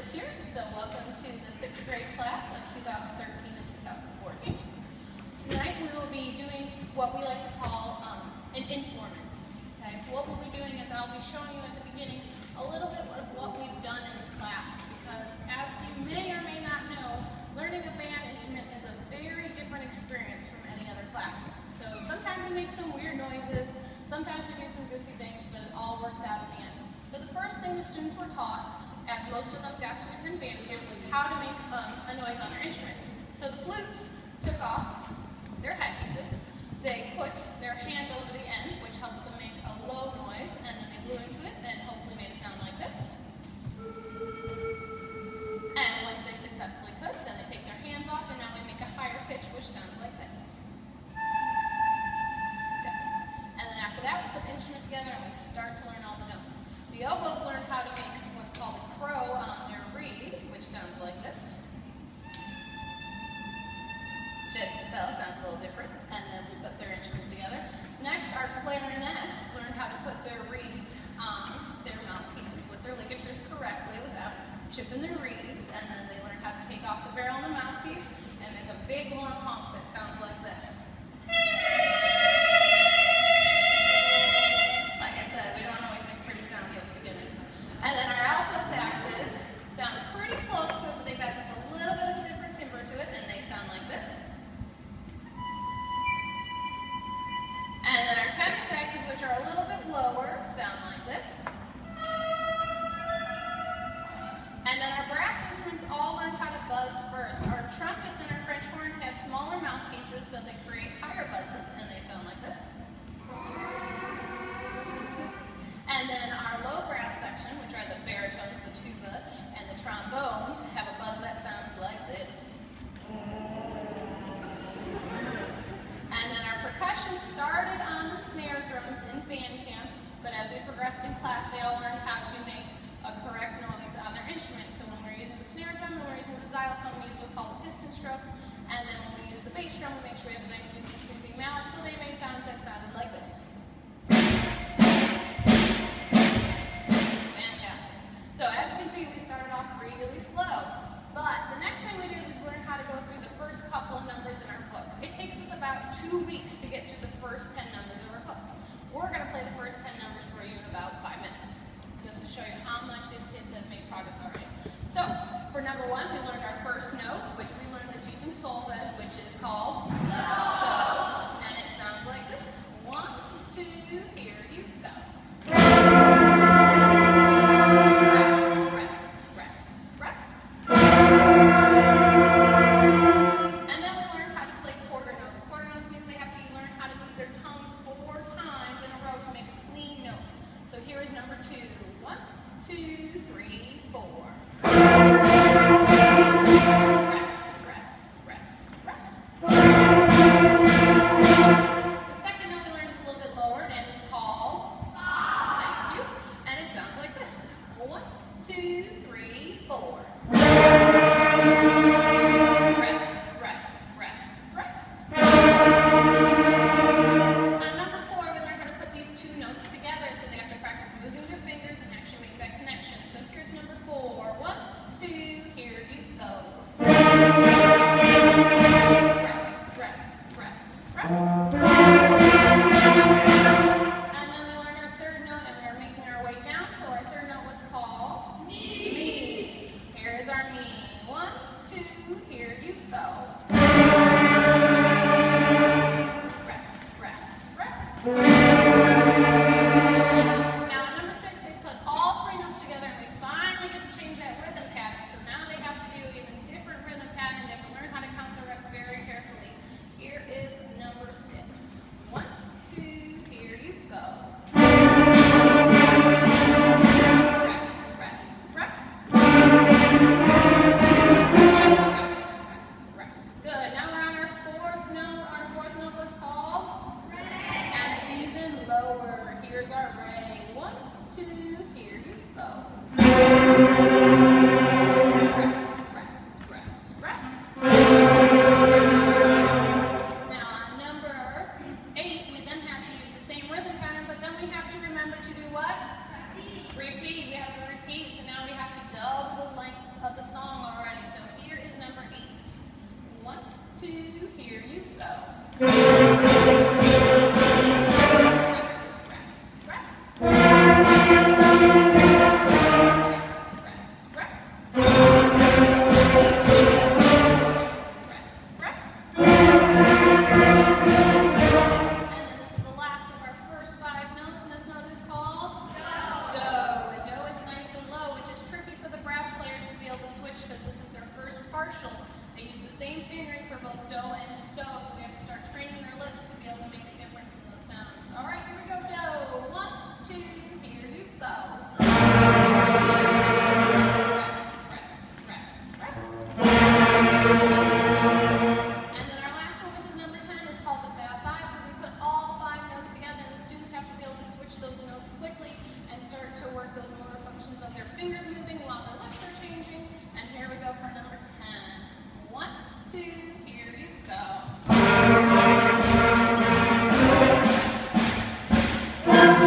this year, so welcome to the 6th grade class of 2013 and 2014. Tonight we will be doing what we like to call an informants. Okay, so what we'll be doing is I'll be showing you at the beginning a little bit of what we've done in the class, because as you may or may not know, learning a band instrument is a very different experience from any other class. So sometimes we make some weird noises, sometimes we do some goofy things, but it all works out in the end. So the first thing the students were taught, as most of them got to attend band here, was how to make a noise on their instruments. So the flutes took off their headpieces, they put their hand over the end, which helps them make a low noise, and then they blew into it and hopefully made a sound like this. And once they successfully could, then they take their hands off and now they make a higher pitch, which sounds like this. Good. And then after that, we put the instrument together and we start to learn all the notes. The oboes learned how to make what's called a crow on their reed, which sounds like this. As you can tell, it sounds a little different. And then we put their instruments together. Next, our clarinets learned how to put their reeds on their mouthpieces with their ligatures correctly without chipping their reeds. And then they learned how to take off the barrel on the mouthpiece and make a big long honk that sounds like this. Like I said, we don't always make pretty sounds at the beginning. And then our alto saxes sound pretty close to it, but they've got just a little bit of a different timbre to it, and they sound like this. And then our tenor saxes, which are a little bit lower, sound like this. And then our brass instruments all learned how to buzz first. Our trumpets and our French horns have smaller mouthpieces, so they create higher buzzes, and they sound like this. And then our low brass section, which are the baritones, the tuba, and the trombones, have a buzz that sounds like this. And then our percussion started on the snare drums in band camp, but as we progressed in class, they all learned how to make a correct noise on their instrument. So when we're using the snare drum and we're using the xylophone, we use what's called a piston stroke. And then when we use the bass drum, we make sure we have a nice big sweeping mallet, so they made sounds that sounded like this. Fantastic. So as you can see, we started off really slow. But the next thing we did was learn how to go through the first couple of numbers in our book. It takes us about 2 weeks to get through the first 10 numbers of our book. We're going to play the first 10 numbers for you in about 5 minutes, just to show you how much these kids have made progress already. So, for number 1, we learned our first note, which we learned is using solfege, which is called so, and it sounds like this. 1, 2, here you go. Rest, rest, rest, rest. And then we learned how to play quarter notes. Quarter notes means they have to learn how to move their tongues 4 times in a row to make a clean note. So here is number 2. 1, 2, 3, 4. Rest, rest, rest, rest. The second note we learned is a little bit lower and it's called thank you. And it sounds like this. 1, 2, 3, 4. Rest, rest, rest, rest. On number 4, we learned how to put these 2 notes together, so they have to practice moving their fingers and actually make that connection. So here's number 4. 1, 2, here you go. Rest, rest, rest, rest. And then we learned our third note, and we were making our way down, so our third note was called me. Here is our of the song already, so here is number 8. 1, 2, here you go. Press, press, press. Press, press, press. Press, press, press. And then this is the last of our first 5 notes, and this note is called Do. And Do is nice and low, which is tricky for the brass players to be able to switch because this is their first partial. They use the same fingering for both Do and So, so we have to start training their lips to be able to make a difference in those sounds. All right, here we go, Do. 1, 2, here you go.